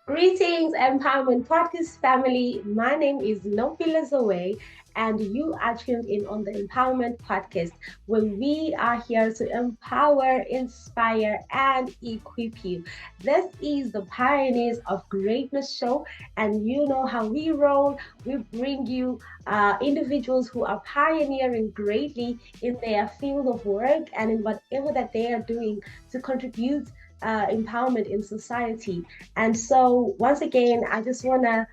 Greetings, Empowerment Podcast family. My name is Nopila Zoe, and you are tuned in on the Empowerment Podcast, where we are here to empower, inspire, and equip you. This is the Pioneers of Greatness show, and you know how we roll. We bring you individuals who are pioneering greatly in their field of work and in whatever that they are doing to contribute empowerment in society. And so, once again, I just want to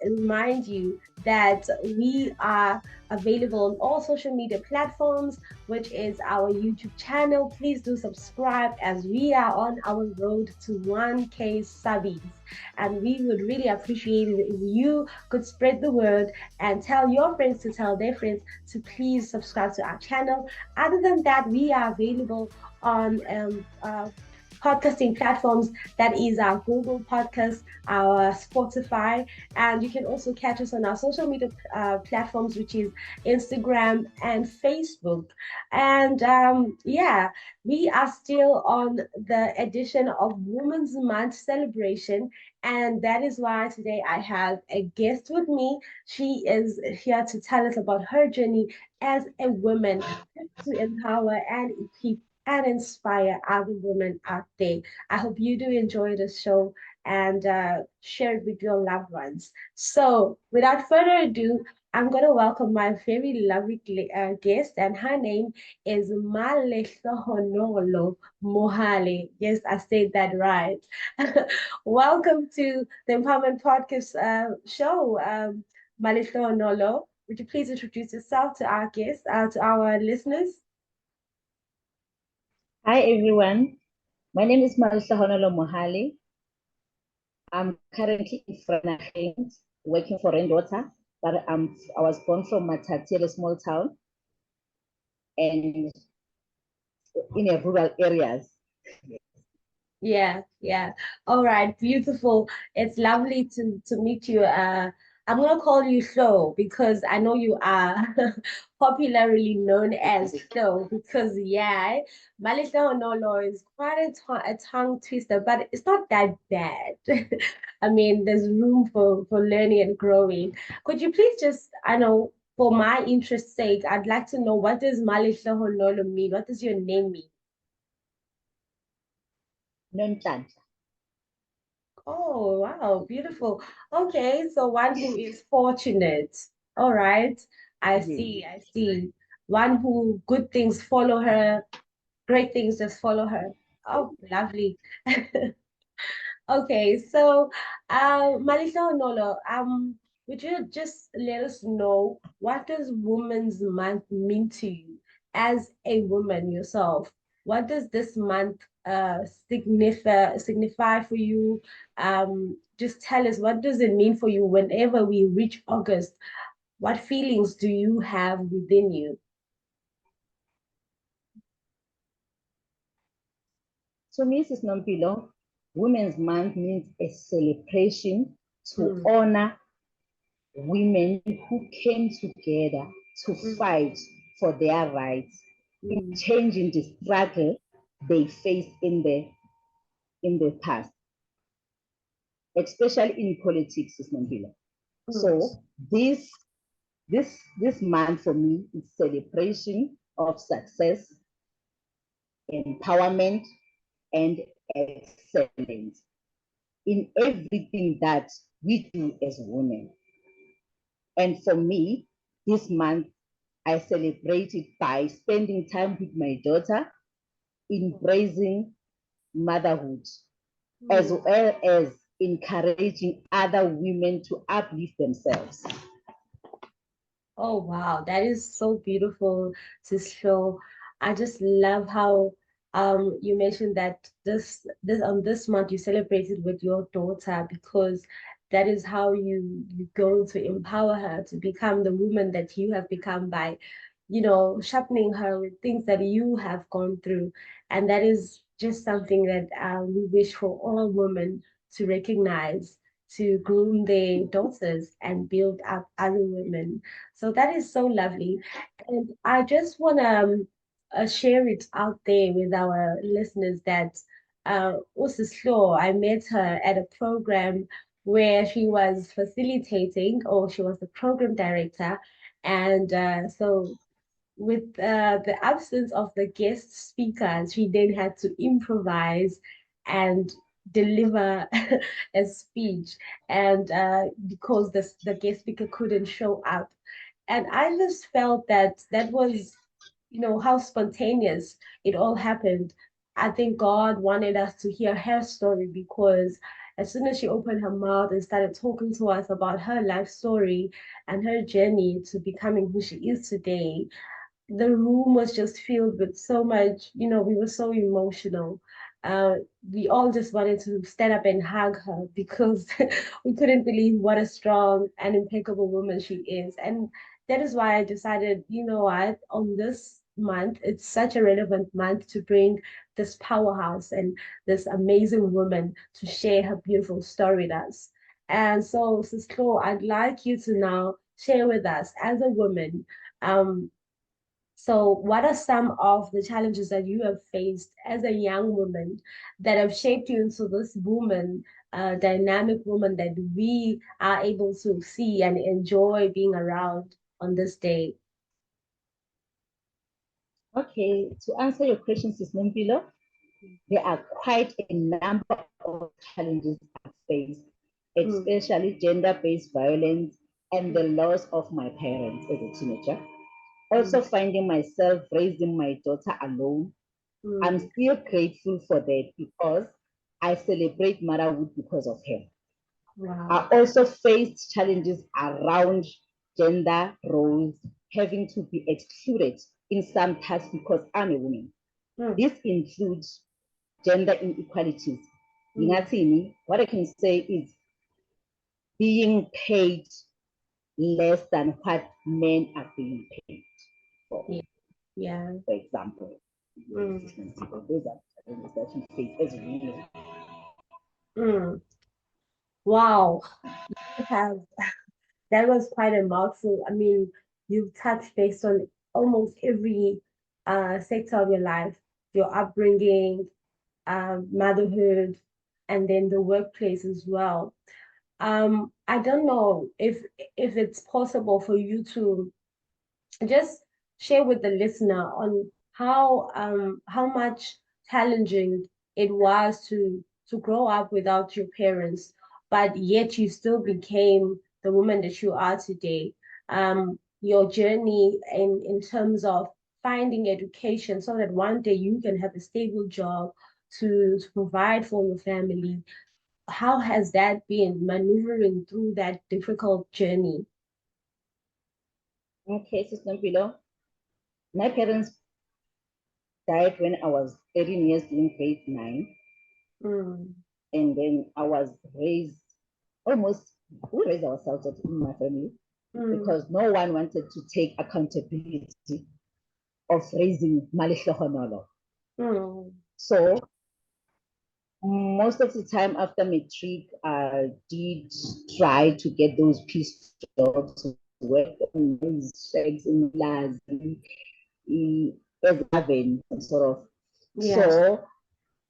remind you that we are available on all social media platforms, which is our YouTube channel. Please do subscribe as we are on our road to 1K subbies. And we would really appreciate it if you could spread the word and tell your friends to tell their friends to please subscribe to our channel. Other than that, we are available on podcasting platforms. That is our Google Podcast, our Spotify, and you can also catch us on our social media platforms, which is Instagram and Facebook. And yeah, we are still on the edition of Women's Month celebration. And that is why today I have a guest with me. She is here to tell us about her journey as a woman to empower and equip and inspire other women out there. I hope you do enjoy the show and share it with your loved ones. So, without further ado, I'm going to welcome my very lovely guest, and her name is Malehlohonolo Mohale. Yes, I said that right. Welcome to the Empowerment Podcast show, Malehlohonolo. Would you please introduce yourself to our guests, to our listeners? Hi everyone, my name is Malehlohonolo Mohale. I'm currently in Vereeniging, working for Rendota, but I was born from Matati, a small town, and in a rural areas. Yeah, yeah. All right, beautiful. It's lovely to meet you. I'm gonna call you Flo because I know you are popularly known as Flo because yeah, Malehlohonolo is quite a tongue twister, but it's not that bad. I mean, there's room for learning and growing. Could you please just, I know, for my interest's sake, I'd like to know what does Malehlohonolo mean? What does your name mean? Nonhlanhla. Oh, wow, beautiful. Okay, so one who is fortunate. All right. I Yes. see, I see. One who good things follow her, great things just follow her. Oh, lovely. Okay, so Malisa Nolo, would you just let us know what does Women's Month mean to you as a woman yourself? What does this month signify for you? Just tell us what does it mean for you whenever we reach August? What feelings do you have within you? So Mrs. Nompilo, Women's Month means a celebration to Mm, honor women who came together to mm, fight for their rights in mm, changing the struggle they faced in the past, especially in politics, Sister. mm. So this month for me is celebration of success, empowerment, and excellence in everything that we do as women. And for me, this month I celebrate it by spending time with my daughter, embracing motherhood, as Mm. well as encouraging other women to uplift themselves. Oh wow, that is so beautiful to show. I just love how you mentioned that this month you celebrated with your daughter because that is how you go to empower her to become the woman that you have become by, sharpening her with things that you have gone through. And that is just something that we wish for all women to recognize, to groom their daughters and build up other women. So that is so lovely. And I just want to share it out there with our listeners that Usislo, I met her at a program where she was facilitating, or she was the program director. And so with the absence of the guest speakers, she then had to improvise and deliver a speech. And because the guest speaker couldn't show up. And I just felt that that was, how spontaneous it all happened. I think God wanted us to hear her story because as soon as she opened her mouth and started talking to us about her life story and her journey to becoming who she is today, the room was just filled with so much, we were so emotional. Uh, we all just wanted to stand up and hug her because we couldn't believe what a strong and impeccable woman she is. And that is why I decided, what, on this month, it's such a relevant month to bring this powerhouse and this amazing woman to share her beautiful story with us. And so, Sis Chloe, I'd like you to now share with us as a woman, um, so, what are some of the challenges that you have faced as a young woman that have shaped you into this woman, dynamic woman that we are able to see and enjoy being around on this day? Okay, to answer your question, Sis Nompilo, there are quite a number of challenges I faced, Mm, especially gender-based violence and the loss of my parents as a teenager. Also mm, finding myself raising my daughter alone. I'm mm, still grateful for that because I celebrate motherhood because of her. I wow. also faced challenges around gender roles, having to be excluded in some tasks because I'm a woman. Mm, This includes gender inequalities. mm, What I can say is being paid less than what men are being paid for, yeah, yeah. for example. Mm, Those are challenges that we face as women. mm. Wow. You have that was quite a mouthful. I mean, you've touched based on almost every sector of your life, your upbringing, motherhood, and then the workplace as well. I don't know if it's possible for you to just share with the listener on how much challenging it was to grow up without your parents, but yet you still became the woman that you are today. Your journey in terms of finding education so that one day you can have a stable job to provide for your family. How has that been maneuvering through that difficult journey? Okay, Sister Below. My parents died when I was 13 years in grade 9. Mm, And then I was raised almost, we raised ourselves in my family mm, because no one wanted to take accountability of raising Malehlohonolo. mm. So most of the time after matric, I did try to get those piece jobs, work on these sheds in Lazi, as a sort of. Yeah. So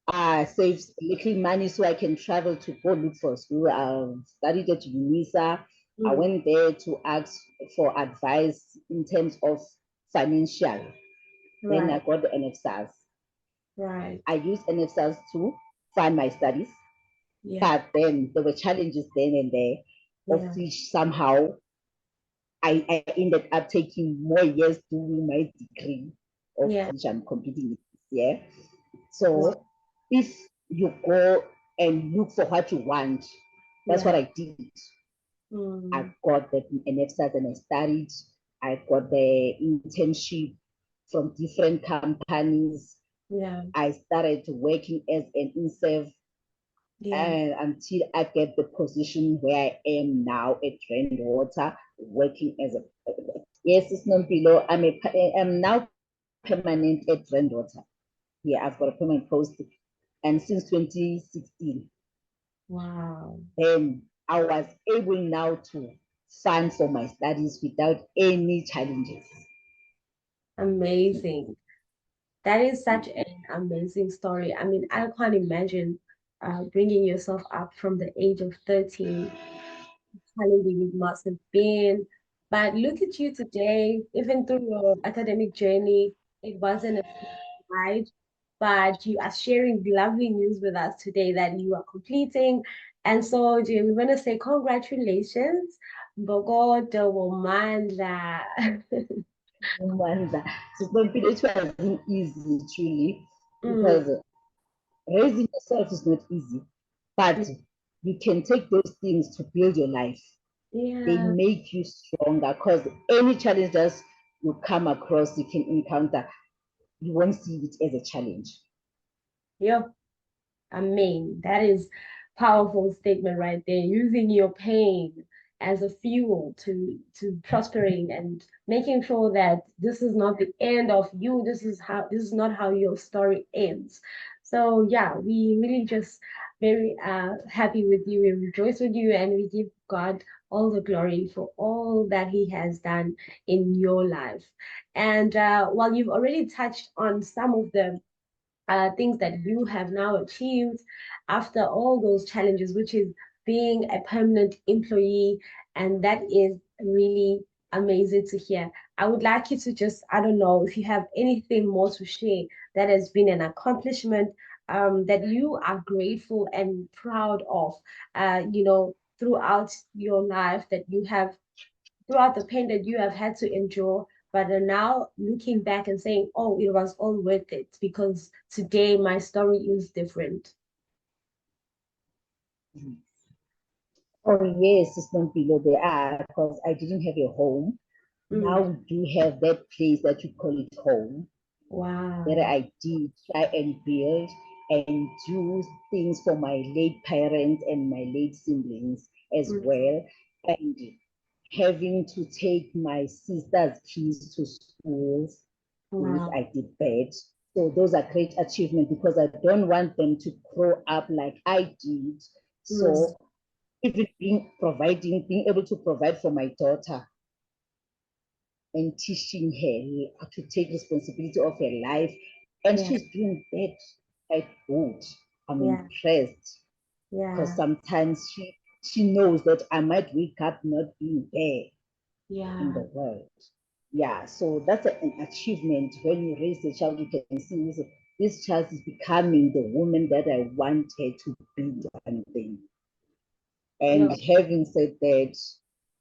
I saved little money so I can travel to go look for school. I studied at UNISA. I Mm, went there to ask for advice in terms of financial. Then I right, got the NFSAS. right. I used NFSAS to fund my studies, Yeah, but then there were challenges then and there, of yeah, which somehow I ended up taking more years doing my degree, of yeah, which I'm completing this year. wow, So if you go and look for what you want, that's yeah. what I did. I Mm, got the NFSAS and I studied. I got the internship from different companies. yeah, I started working as an INSEV yeah. and until I get the position where I am now at Rainwater, working as a yes, it's not below. I'm now permanent at Rainwater. Yeah, I've got a permanent post, and since 2016, Wow. then I was able now to fund for my studies without any challenges. Amazing. That is such an amazing story. I mean, I can't imagine bringing yourself up from the age of 13, challenging it must have been. But look at you today, even through your academic journey, it wasn't a smooth ride, but you are sharing lovely news with us today that you are completing. And so, Jay, we want to say congratulations. Bogodo Womanda. Wonder. So it wasn't easy, truly, Mm, because raising yourself is not easy, but you can take those things to build your life. They yeah, make you stronger because any challenge that you come across, you can encounter, you won't see it as a challenge. yeah. I mean, that is powerful statement right there. Using your pain as a fuel to prospering and making sure that this is not the end of you. This is not how your story ends. So yeah, we really just very happy with you. We rejoice with you and we give God all the glory for all that He has done in your life. And while you've already touched on some of the things that you have now achieved after all those challenges, which is being a permanent employee. And that is really amazing to hear. I would like you to just, I don't know, if you have anything more to share that has been an accomplishment that you are grateful and proud of, throughout your life that you have throughout the pain that you have had to endure, but are now looking back and saying, oh, it was all worth it because today my story is different. Oh, yes, it's not below there are because I didn't have a home. Now Mm, we do have that place that you call it home that wow. I did try and build and do things for my late parents and my late siblings as Mm, well. And having to take my sister's kids to schools, yes, wow. I did that. So those are great achievements because I don't want them to grow up like I did. Mm, So even being able to provide for my daughter and teaching her to take responsibility of her life. And yeah, she's doing that quite good. I'm yeah, impressed because yeah, sometimes she knows that I might wake up not being there in yeah. the world. Yeah, so that's an achievement. When you raise a child, you can see this child is becoming the woman that I want her to be one day. And Yeah. having said that,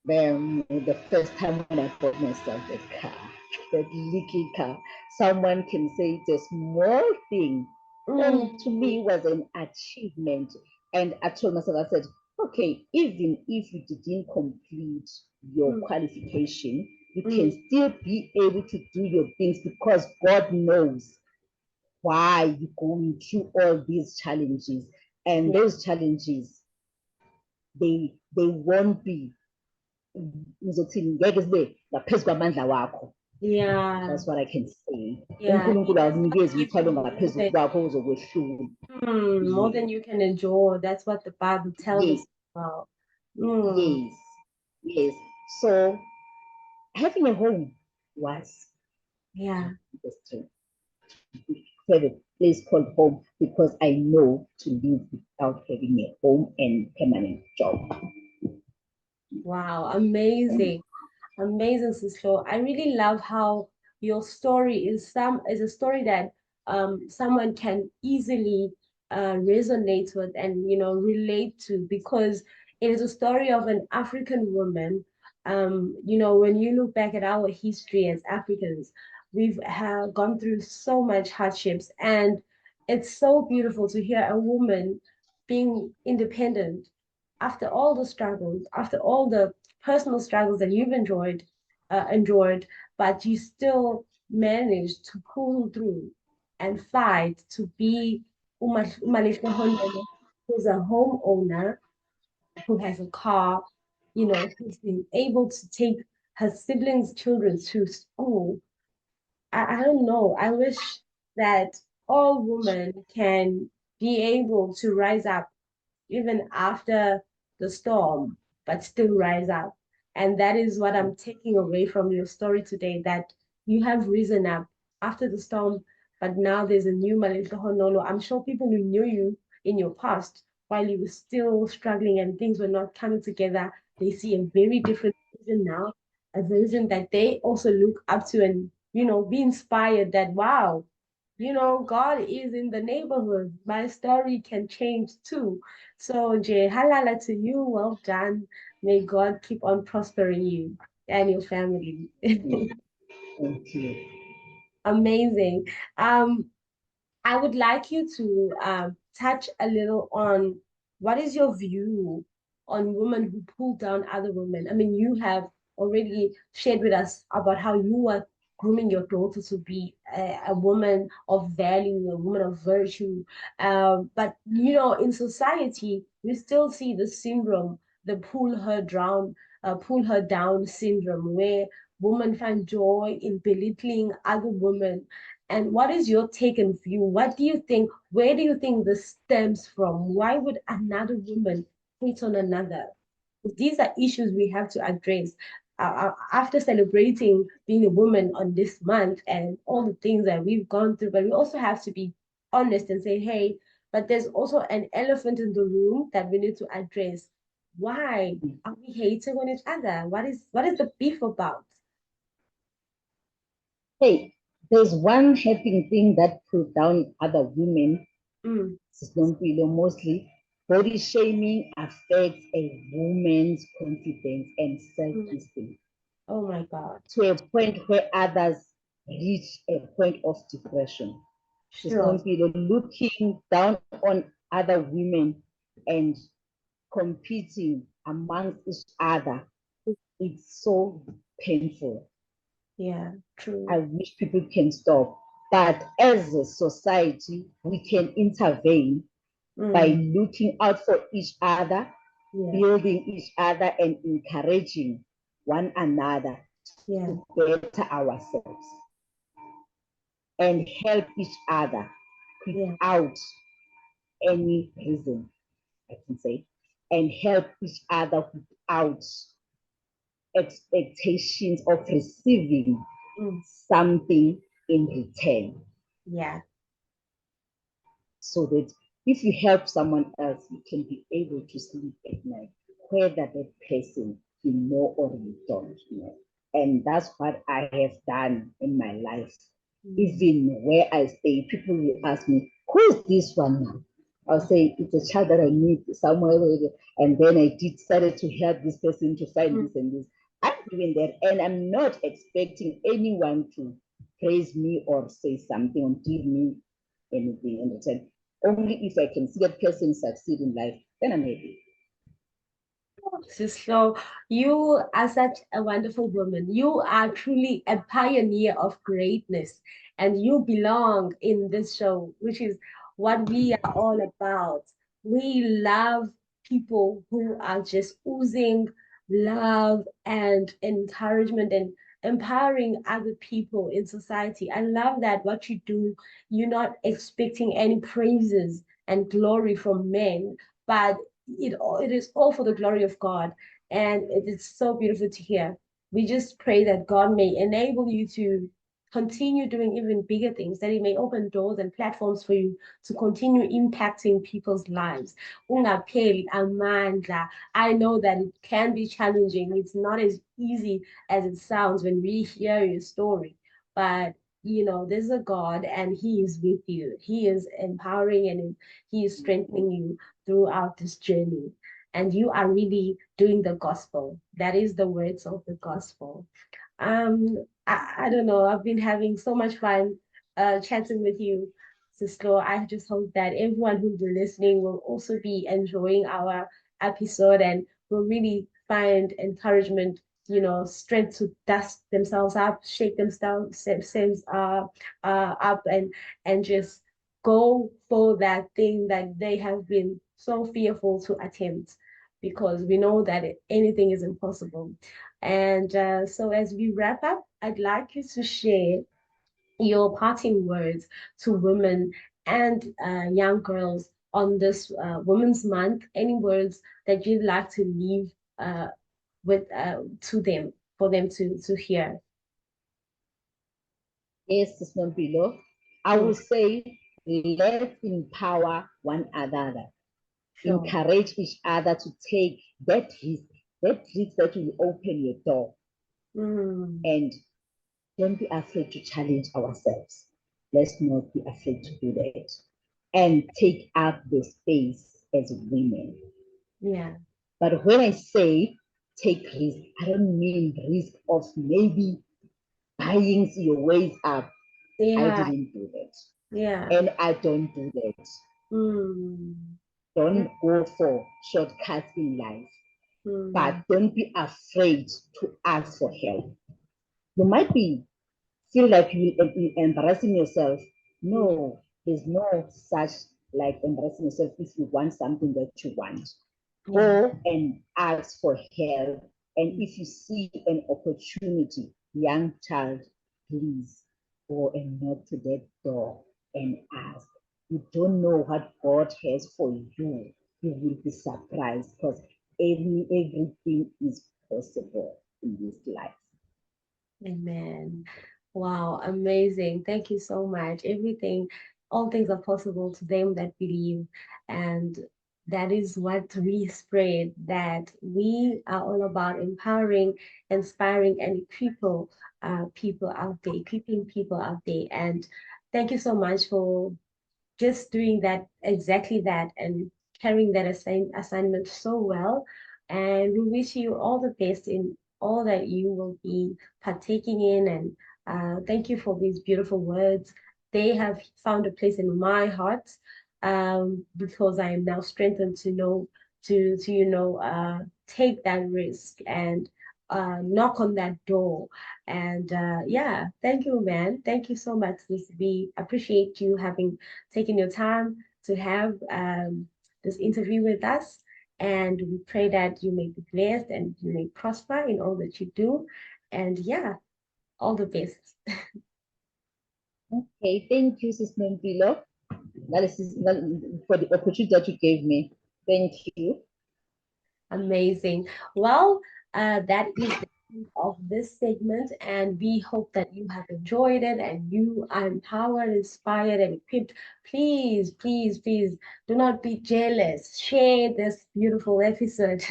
the first time when I bought myself that car, that little car, someone can say it's a small thing. And to Mm, me, it was an achievement. And I told myself, I said, okay, even if you didn't complete your mm, qualification, you can mm, still be able to do your things because God knows why you're going through all these challenges. And yeah, those challenges, they won't be ngizothini ngeke zibe ngaphezu kwamandla wakho. yeah, That's what I can say. yeah. He uNkulunkulu does not akunikezi give umthwalo you more ngaphezu than kwakho uzokwehlula. more Yeah. than you can endure. That's what the Bible tells Yes, us about. Mm, yes, yes. So having a home was yeah. interesting. Have a place called home because I know to live without having a home and permanent job. Wow, amazing. Amazing, Cisco. I really love how your story is a story that someone can easily resonate with and relate to because it is a story of an African woman. When you look back at our history as Africans, we've have gone through so much hardships, and it's so beautiful to hear a woman being independent after all the struggles, after all the personal struggles that you've endured, but you still managed to pull through and fight to be Malehlohonolo, who's a homeowner, who has a car, who's been able to take her siblings' children to school. I don't know. I wish that all women can be able to rise up even after the storm, but still rise up. And that is what I'm taking away from your story today, that you have risen up after the storm. but now there's a new Malehlohonolo. I'm sure people who knew you in your past while you were still struggling and things were not coming together, they see a very different version now, a version that they also look up to and, be inspired that, wow, God is in the neighborhood. My story can change too. So, Jay, halala to you. Well done. May God keep on prospering you and your family. Thank you. Amazing. Um, I would like you to touch a little on what is your view on women who pull down other women. I mean, you have already shared with us about how you are grooming your daughter to be a woman of value, a woman of virtue. But, in society, we still see the syndrome, the pull her down syndrome, where women find joy in belittling other women. And what is your take and view? What do you think? Where do you think this stems from? Why would another woman hate on another? These are issues we have to address. After celebrating being a woman on this month and all the things that we've gone through, but we also have to be honest and say, hey, but there's also an elephant in the room that we need to address. Why are we hating on each other? What is the beef about? Hey, there's one happening thing that put down other women, Mm, mostly. Body shaming affects a woman's confidence and mm. self-esteem Oh my God. to a point where others reach a point of depression. Sure. Looking down on other women and competing amongst each other, it's so painful. Yeah, I true. wish people can stop. But as a society, we can intervene by Mm, looking out for each other, yeah, building each other, and encouraging one another yeah, to better ourselves and help each other yeah, without any reason, I can say, and help each other without expectations of receiving mm, something in return. yeah, So that if you help someone else, you can be able to sleep at night, whether that person you know or you don't know. And that's what I have done in my life. mm, Even where I stay, people will ask me, who is this one now? I'll say, it's a child that I meet somewhere. And then I started to help this person to find mm. this and this. I'm doing that, and I'm not expecting anyone to praise me or say something or give me anything in return. Only if I can see that person succeed in life, then I'm happy. So you are such a wonderful woman. You are truly a pioneer of greatness, and you belong in this show, which is what we are all about. We love people who are just oozing love and encouragement and empowering other people in society. I love that what you do, you're not expecting any praises and glory from men, but it is all for the glory of God. And it is so beautiful to hear. We just pray that God may enable you to continue doing even bigger things, that He may open doors and platforms for you to continue impacting people's lives. Ungapheli amandla. I know that it can be challenging. It's not as easy as it sounds when we hear your story, but there's a God and He is with you. He is empowering and He is strengthening you throughout this journey. And you are really doing the gospel. That is the words of the gospel. I don't know. I've been having so much fun chatting with you, Cisco. I just hope that everyone who's been listening will also be enjoying our episode and will really find encouragement, strength to dust themselves up, shake themselves up, and just go for that thing that they have been so fearful to attempt, because we know that anything is impossible. And so, as we wrap up, I'd like you to share your parting words to women and young girls on this Women's Month. Any words that you'd like to leave with to them for them to hear? Yes, it's not below. I Mm. will say, let's empower one another, Sure. encourage each other to take that risk that will open your door, Mm. and don't be afraid to challenge ourselves. Let's not be afraid to do that and take up the space as women. Yeah. But when I say take risk, I don't mean risk of maybe buying your ways up. I Yeah. didn't do that. Yeah. And I don't do that. Mm. Don't go for shortcuts in life, Mm. but don't be afraid to ask for help. You might be feel like you embarrassing yourself. Mm. No, there's no such like embarrassing yourself if you want something that you want. Yeah. Go and ask for help. And Mm. if you see an opportunity, young child, please go and knock to that door and ask. You don't know what God has for you. You will be surprised because everything is possible in this life. Amen. Wow, amazing. Thank you so much. Everything, all things are possible to them that believe. And that is what we spread, that we are all about empowering, inspiring, and people out there, equipping people out there. And thank you so much for just doing that, exactly that, and carrying that assignment so well. And we wish you all the best in all that you will be partaking in. And thank you for these beautiful words. They have found a place in my heart, because I am now strengthened to know take that risk and knock on that door. And yeah, thank you, man. Thank you so much. We appreciate you having taking your time to have this interview with us. And we pray that you may be blessed and you may prosper in all that you do. And yeah, all the best. Okay, thank you, Sis Nempilo. For the opportunity that you gave me. Thank you. Amazing. Well, that is the end of this segment, and we hope that you have enjoyed it and you are empowered, inspired, and equipped. Please, please, please do not be jealous. Share this beautiful episode.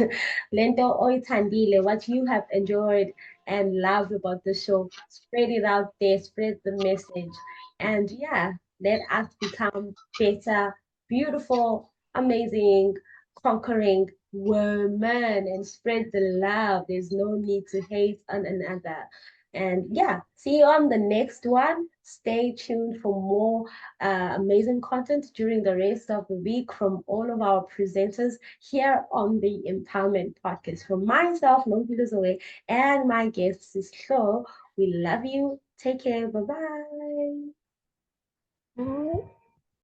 Lento oitandile, what you have enjoyed and loved about the show. Spread it out there, spread the message. And yeah, let us become better, beautiful, amazing, conquering women and spread the love. There's no need to hate on another. And yeah, see you on the next one. Stay tuned for more amazing content during the rest of the week from all of our presenters here on the Empowerment Podcast. From myself, Nompilos Away, and my guest, Sis Flo, we love you. Take care. Bye bye.